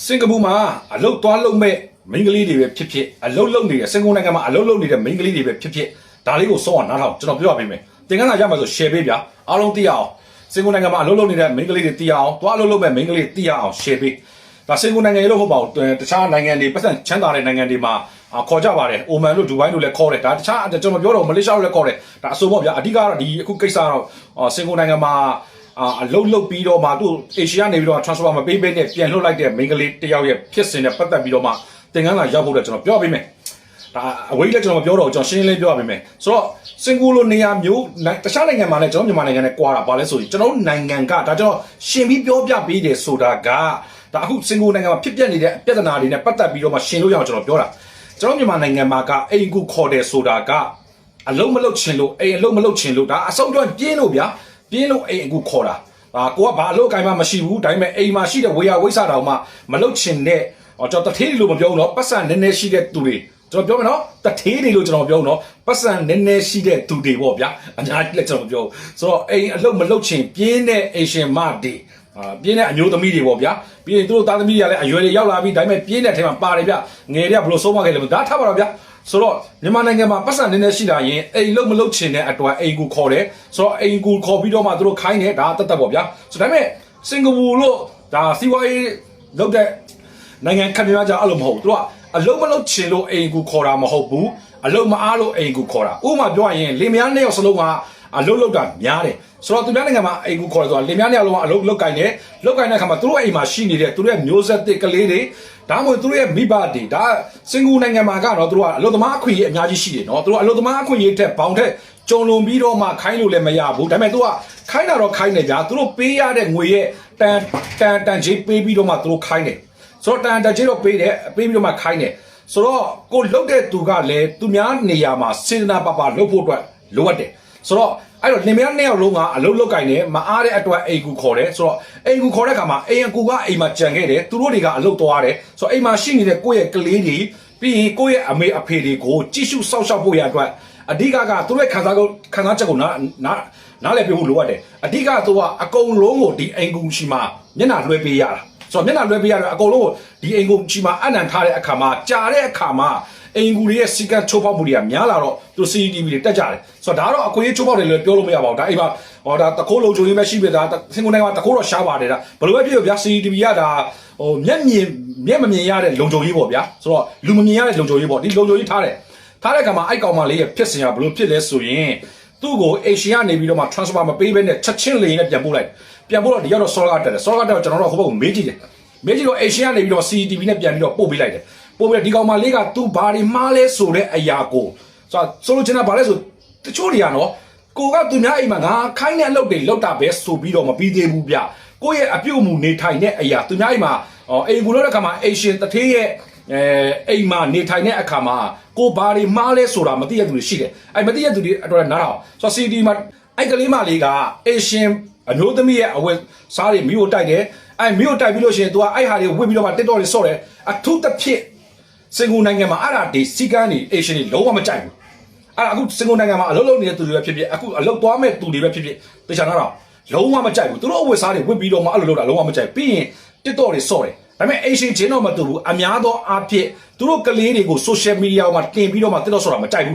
စင်ကာပူမှာအလုတ်သွားလုံးမဲ့မိန်းကလေးတွေပဲဖြစ်ဖြစ်အလုတ်လုံနေတဲ့စင်ကာပူနိုင်ငံမှာအလုတ်လုံနေတဲ့မိန်းကလေးတွေပဲဖြစ်ဖြစ်ဒါလေးကိုစောအောင်နားထောင်ကျွန်တော်ပြောပြပေးမယ်သင်ခန်းစာရမှာဆို share ပေးဗျာအားလုံးသိရအောင်စင်ကာပူနိုင်ငံမှာအလုတ်လုံနေတဲ့မိန်းကလေးတွေသိရအောင်သွားအလုတ်လုံမဲ့မိန်းကလေးသိရအောင် share ပေးဒါစင်ကာပူနိုင်ငံလို့ဟုတ်ပါဘူးတခြားနိုင်ငံတွေပတ်စံချမ်းသာတဲ့နိုင်ငံတွေမှာခေါ်ကြပါတယ်အိုမန်တို့ဒူဘိုင်းတို့လည်းခေါ်တယ်ဒါတခြားကျွန်တော်ပြောတော့မလေးရှားတို့လည်းခေါ်တယ်ဒါအဆိုပေါ့ဗျာအဓိကတော့ဒီအခုကိစ္စတော့စင်ကာပူနိုင်ငံမှာအလုတ်ပြီးတော့မှသူ့အေရှီယာနေပြီးတော့ transfer မပေးဘဲနဲ့ပြန်လွှတ်လိုက်တဲ့မိန်းကလေးတယောက်ရဲ့ဖြစ်စဉ်နဲ့ပတ်သက်ပြီးတော့မှသင်ခန်းစာရောက်ဖို့တော့ကျွန်တော်ပြောပေးမယ်ဒါအဝေးလည်းကျွန်တော်မပြောတော့ကျွန်တော်ရှင်းရှင်းလေးပြောပေးမယ်ဆိုတော့စင်ကာပူလိုနေရာမျိုးတခြားနိုင်ငံမှာလည်းကျွန်တော်မြန်မာနိုင်ငံနဲ့ကွာတာပါလဲဆိုရင်ကျွန်တော်နိုင်ငံကဒါကျွန်တော်ရှင်းပြီးပြောပြပေးတယ်ဆိုတာကဒါအခုစင်ကာပူနိုင်ငံမှာဖြစ်ပျက်နေတဲ့ပြဿနာတွေနဲ့ပတ်သက်ပြီးတော့မှရှင်းလို့ရအောင်ကျွန်တော်ပြောတာကျွန်တော်မြန်မာနိုင်ငံမှာကအိမ်ကူခေါ်တယ်ဆိုတာကအလုံးမလုံးချင်လို့အိမ်အလုံးမလုံးချင်လို့ဒါအဆုံးတော့ပြင်းလို့ဗျာပြင်းလို့အိမ်အကူခေါ်တာကိုကဘာအလုပ်အကိုင်မှမရှိဘူးဒါပေမဲ့အိမ်မှာရှိတဲ့ဝေယဝိဆာတောင်မှမလုပ်ချင်တဲ့ကျွန်တော်တထေးလို့မပြောဘူးနော်ပတ်စံနည်းနည်းရှိတဲ့သူတွေကျွန်တော်ပြောမယ်နော်တထေးတွေလို့ကျွန်တော်ပြောနော်ပတ်စံနည်းနည်းရှိတဲ့သူတွေပေါ့ဗျာအများကြီးလည်းကျွန်တော်ပြောဆိုတော့အိမ်အလုပ်မလုပ်ချင်ပြင်းတဲ့အေရှင်မတွေပြင်းတဲ့အမျိုးသမီးတွေပေါ့ဗျာပြီးရင်သူတို့သားသမီးတွေကလည်းအရွယ်တွေရောက်လာပြီးဒါပေမဲ့ပြင်းတဲ့အထဲမှာပါတယ်ဗျငယ်တွေကဘယ်လိုဆုံးမခဲ့လဲဒါထားပါတော့ဗျာဆိုတော့မြန်မာနိုင်ငံမှာပတ်စံနည်းနည်းရှိတာရင်အိမ်လုံးမလုံးချင်တဲ့အတွက်အိမ်ကူခေါ်တယ်ဆိုတော့အိမ်ကူခေါ်ပြီးတော့မှသူတို့ခိုင်းတယ်ဒါတတ်ပေါ့ဗျာဆိုတော့ဒါပေမဲ့စင်ကာပူလို့ဒါစီဝါရေးလုပ်တဲ့နိုင်ငံခက်များကြအဲ့လိုမဟုတ်ဘူးသူကအလုံးမလုံးချင်လို့အိမ်ကူခေါ်တာမဟုတ်ဘူးအလုံးမအားလို့အိမ်ကူခေါ်တာဥပမာပြောရရင်လင်မယားနှစ်ယောက်စလုံးကအလုံးလောက်တာများတယ်ဆိုတော့သူများနိုင်ငံမှာအိမ်ကူခေါ်တယ်ဆိုတာလင်မယားနှစ်ယောက်လုံးကအလုံးလောက်ကင်တယ်လောက်ကင်တဲ့အခါမှာသူတို့အိမ်မှာရှိနေတဲ့သူတို့ရဲ့မျိုးဆက်တစ်ကလေးတွေဒါမှမဟုတ်သူတို့ရဲ့မိဘတွေဒါစင်ကာပူနိုင်ငံမှာကတော့သူတို့ကအလုပ်သမားအခွင့်အရေးအများကြီးရှိတယ်နော်သူတို့အလုပ်သမားအခွင့်အရေးထက်ဘောင်ထက်ကြုံလွန်ပြီးတော့မှခိုင်းလို့လည်းမရဘူးဒါပေမဲ့သူကခိုင်းတာတော့ခိုင်းတယ်ဗျာသူတို့ပေးရတဲ့ငွေရဲ့တန်ကြေးပေးပြီးတော့မှသူတို့ခိုင်းတယ်ဆိုတော့တန်ကြေးတော့ပေးပြီးတော့မှခိုင်းတယ်ဆိုတော့ကိုလုတ်တဲ့သူကလည်းသူများနေရာမှာစေတနာပပလုတ်ဖို့အတွက်လိုအပ်တယ်ဆိုတော့အဲ့တော့လင်မယားနှစ်ယောက်လုံးကအလုံးလုတ်ကင်တယ်မအားတဲ့အတွက်အိမ်ကူခေါ်တယ်ဆိုတော့အိမ်ကူခေါ်တဲ့ခါမှာအိမ်အကူကအိမ်မှာကြံခဲ့တယ်သူတို့တွေကအလုပ်သွားတယ်ဆိုတော့အိမ်မှာရှိနေတဲ့ကိုယ့်ရဲ့ကလေးတွေပြီးရင်ကိုယ့်ရဲ့အမေအဖေတွေကိုကြည့်ရှုစောင့်ရှောက်ဖို့ရအတွက်အဓိကကသူတို့ရဲ့ခံစားချက်ကိုနားလည်ပြဖို့လိုအပ်တယ်အဓိကသူကအကုန်လုံးကိုဒီအိမ်ကူရှိမှမျက်နှာလွှဲပေးရတာဆိုတော့မျက်နှာလွှဲပေးရတော့အကုန်လုံးကိုဒီအိမ်ကူရှိမှအနံထားတဲ့အခါမှာကြာတဲ့အခါမှာအိမ်ကူတွေရဲ့စီကံချိုးဖောက်မှုတွေကများလာတော့သူ CCTV တွေတက်ကြတယ်ဆိုတော့ဒါတော့အခွင့်အရေးချိုးဖောက်တယ်လို့ပြောလို့မရပါဘူးဒါအိမ်မှာဒါတခိုးလုံးချုံရင်းပဲရှိပြီဒါစင်ကာပူနိုင်ငံမှာတခိုးတော့ရှားပါတယ်ဒါဘယ်လိုပဲဖြစ်ဗျာ CCTV ကဒါမျက်မမြင်ရတဲ့လုံခြုံရေးပေါ့ဗျာဆိုတော့လူမမြင်ရတဲ့လုံခြုံရေးပေါ့ဒီလုံခြုံရေးထားတဲ့ခါမှာအိုက်ကောင်မလေးရဲ့ဖြစ်စဉ်ကဘယ်လိုဖြစ်လဲဆိုရင်သူ့ကိုအေရှီယာနေပြီးတော့မှ transfer မပေးဘဲနဲ့ချက်ချင်းလေနဲ့ပြန်ပို့တော့ဒီကတော့ solid တက်တယ် solid တက်တော့ကျွန်တော်တို့ဟိုဘက်ကိုမေးကြည့်တော့အေရှီယာနေပြီးတော့ CCTV နဲ့ပြန်ပြီးတော့ပို့ပေးလိုက်တယ်ပို့ပြီးဒီကောင်မလေးကသူ့ဘာတွေမှားလဲဆိုတဲ့အရာကိုဆိုလိုချင်တာဘာလဲဆိုတချို့တွေကနော်ကိုကသူများအိမ်မှာငါခိုင်းတဲ့အလုပ်တွေလုပ်တာပဲဆိုပြီးတော့မပြီးသေးဘူးဗျကိုယ့်ရဲ့အပြုတ်မှုနေထိုင်တဲ့အရာသူများအိမ်မှာအိမ်ကူလို့တဲ့အခါမှာအေရှင်တထေးရဲ့အိမ်မှာနေထိုင်တဲ့အခါမှာကိုဘာတွေမှားလဲဆိုတာမသိရသူတွေရှိတယ်အဲ့မသိရသူတွေအတွက်နားထောင်ဆိုတော့ CD မှာအဲ့ကလေးမလေးကအေရှင်အမျိုးသမီးရဲ့အဝတ်စားတွေမြို့တိုက်တယ်အဲ့မြို့တိုက်ပြီးလို့ရှိရင် तू အဲ့ဟာတွေဝစ်ပြီးတော့မှတက်တော့တွေဆော့တယ်အထူးသဖြင့်စင်ကာပူနိုင်ငံမှာအဲ့ဒါဒီစီကန်းနေအေရှင်တွေလုံးဝမကြိုက်ဘူးအဲ့ဒါအခုစင်ကာပူနိုင်ငံမှာအလုပ်လုပ်နေတဲ့သူတွေပဲဖြစ်ဖြစ်အခုအလုပ်သွားမဲ့သူတွေပဲဖြစ်ဖြစ်တခြားတော့လုံးဝမကြိုက်ဘူးသူတို့အဝတ်စားတွေဝစ်ပြီးတော့မှအဲ့လိုလုပ်တာလုံးဝမကြိုက်ပြီးရင်တက်တော့တွေဆော့တယ်ဒါပေမဲ့အေရှင်ချင်းတော့မတူဘူးအများသောအားဖြင့်သူတို့ကလေးတွေကို social media မှာတင်ပြီးတော့မှတက်တော့ဆော့တာမကြိုက်ဘူ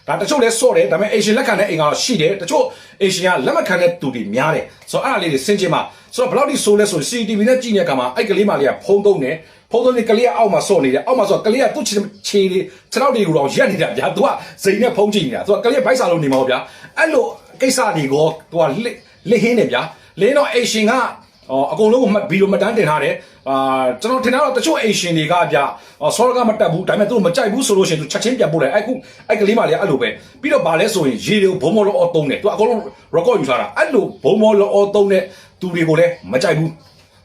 းဒါတချို့လဲဆော့တယ်ဒါပေမဲ့အေရှင်လက်ခံတဲ့အိမ်ကတော့ရှိတယ်တချို့အေရှင်ကလက်မခံတဲ့သူတွေများတယ်ဆိုတော့အဲ့ဒါလေးတွေစင်ချင်းမှာဆိုတော့ဘယ်လောက်ထိဆိုးလဲဆို CCTV နဲ့ကြည့်နေတဲ့အခါမှာအဲ့ကလေးမလေးကဖုံးသုံးတယ်ဖုံးသုံးနေကလေးကအောက်မှာဆော့နေတယ်အောက်မှာဆော့ကလေးကသူ့ခြေတွေခြေထောက်တွေကိုတော့ရက်နေတာဗျာသူကစိန်နဲ့ဖုံးကြည့်နေတာသူကကလေးဘိုက်စာလုံးနေမှာဗျာအဲ့လိုကိစ္စတွေကိုသူကလက်ဟင်းနေဗျာလင်းတော့အေရှင်ကအကုန်လုံးကိုဗီဒီယိုမှတ်တမ်းတင်ထားတယ်ကျွန်တော်ထင်တာတော့တချို့အေရှင်တွေကဗျဆော်ရကမတက်ဘူးဒါပေမဲ့သူတို့မကြိုက်ဘူးဆိုလို့ရှိရင်သူချက်ချင်းပြန်ပို့တယ်အဲ့ကလေးမလေးအဲ့လိုပဲပြီးတော့ဗာလဲဆိုရင်ရေတွေကိုဘုံမော်လောသုံးတယ်သူအကုန်လုံး record ယူထားတာအဲ့လိုဘုံမော်လောသုံးတဲ့သူတွေကိုလည်းမကြိုက်ဘူး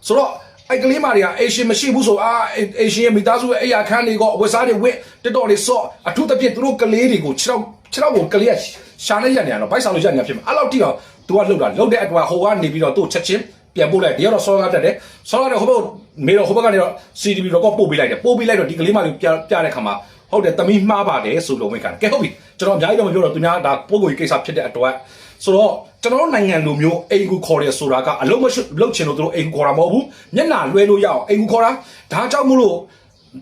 ဆိုတော့အဲ့ကလေးမတွေကအေရှင်မရှိဘူးဆိုအေရှင်ရဲ့မိသားစုရဲ့အိယာခန်းတွေကအဝတ်စားတွေဝစ်တက်တော်တွေဆော့အထူးသဖြင့်သူတို့ကလေးတွေကိုခြေထောက်ကိုကလေးကရှာနေရနေရတော့ဘိုက်ဆောင်လို့ရနေရဖြစ်မှာအဲ့လောက်တိအောင်သူကလှုပ်တဲ့အတွက်ဟိုကနေပြီးတော့သူ့ချက်ချင်းပြန်ပို့လိုက်ဒီကတော့ဆော်ကားတက်တယ်ဆော်ကားတဲ့ဟိုဘက်မေတော့ဟိုဘက်ကနေတော့ CCTV တော့ပို့ပေးလိုက်တယ်ပို့ပေးလိုက်တော့ဒီကလေးမလေးပြတဲ့ခါမှာဟုတ်တယ်သမီးမှားပါတယ်ဆိုလို့ဝင်ကန်ကဲဟုတ်ပြီကျွန်တော်အများကြီးတော့မပြောတော့သူများဒါပို့ကိုကိစ္စဖြစ်တဲ့အတွက် ဆိုတော့ကျွန်တော်တို့နိုင်ငံလူမျိုးအိမ်ကူခေါ်ရဲဆိုတာကအလုံးမရှိလုပ်ချင်လို့သူတို့အိမ်ကူခေါ်တာမဟုတ်ဘူးမျက်နှာလွှဲလို့ရအောင်အိမ်ကူခေါ်တာဒါကြောင့်မို့လို့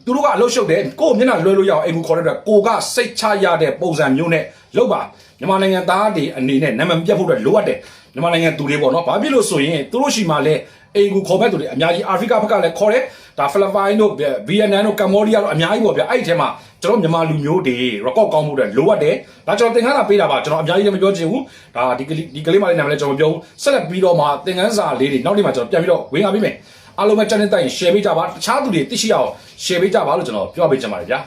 သူတို့ကအလုပ်ရှုပ်တယ်ကိုယ်မျက်နှာလွှဲလို့ရအောင်အိမ်ကူခေါ်တဲ့အတွက်ကိုကစိတ်ချရတဲ့ပုံစံမျိုးနဲ့လုပ်ပါမြန်မာနိုင်ငံသားတွေအနေနဲ့နာမည်ပြတ်ဖို့အတွက်လိုအပ်တယ်မြန်မာနိုင်ငံသူတွေပေါ့နော်ဘာဖြစ်လို့ဆိုရင်သူတို့ရှိမှလည်းအိမ်ကူခေါ်မဲ့သူတွေအများကြီးအာဖရိကဘက်ကလည်းခေါ်တယ်ဒါဖိလစ်ပိုင်တို့ဗီယက်နမ်တို့ကမ္ဘောဒီးယားတို့အများကြီးပေါ့ဗျအဲ့ဒီထဲမှာကျွန်တော်မြန်မာလူမျိုးတွေ record ကောင်းမှုတွေလိုအပ်တယ်ဒါကျွန်တော်သင်ခန်းစာပေးတာပါကျွန်တော်အများကြီးလည်းမပြောချင်ဘူးဒါဒီကလေးမလေးနာမည်လည်းကျွန်တော်မပြောဘူးဆက်လက်ပြီးတော့မှသင်ခန်းစာလေးတွေနောက်နေ့မှာကျွန်တော်ပြန်ပြီးတော့ဝင်လာပေးမယ်အားလုံးပဲ channel တိုင်း share ပေးကြပါတခြားသူတွေသိရှိအောင် share ပေးကြပါလို့ကျွန်တော်ပြောပေးချင်ပါတယ်ဗျာ